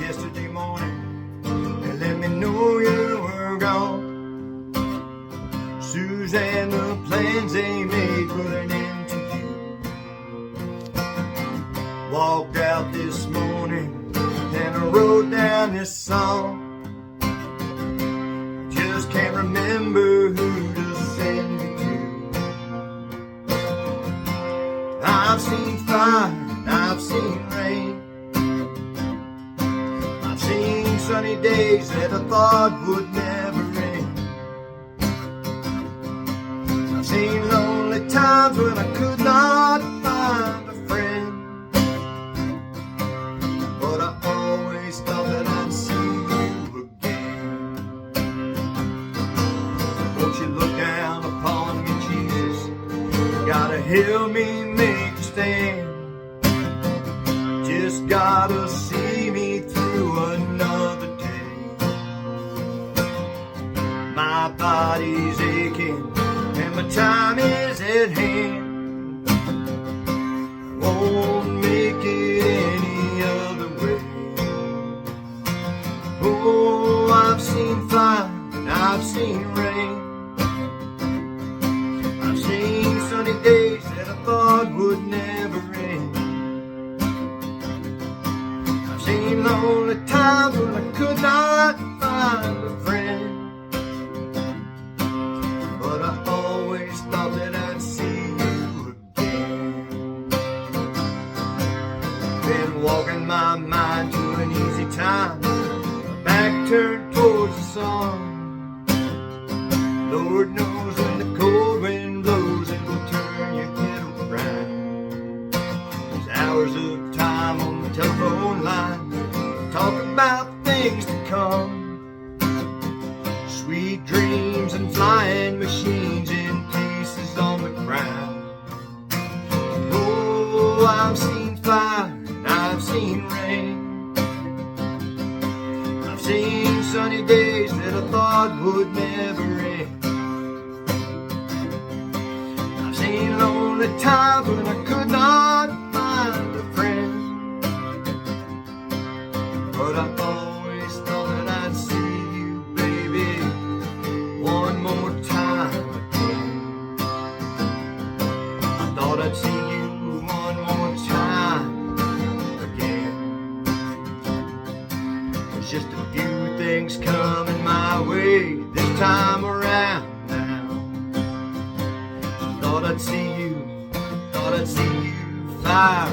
yesterday morning and let me know you were gone. Suzanne, the plans they made put an end to you. Walked out this morning and I wrote down this song. Just can't remember who to send it to. I've seen fire and I've seen rain. I've seen sunny days that I thought would never end. I've seen lonely times when I could not find a friend. But I always thought that I'd see you again. Won't you look down upon me, Jesus? Gotta help me make a stand. Just gotta see me through another day. My body's aching and my time is at hand. I won't make it any other way. Oh, I've seen fire and I've seen rain. I've seen sunny days that I thought would never end. I've seen lonely times when I could not find a friend. But I always thought that I'd see you again. Been walking my mind to an easy time, back turned towards the sun. Lord knows when the cold wind blows it will turn your head around. There's hours of time on the telephone line, talk about things to come. Sweet dreams and flying machines in pieces on the ground. Oh, I've seen fire and I've seen rain. I've seen sunny days that I thought would never end. I've seen lonely times when I could not find a friend. But I always thought that I'd see you, baby, one more time again. I thought I'd see you one more time again. There's just a few things coming my way this time around now. Thought I'd see you, fire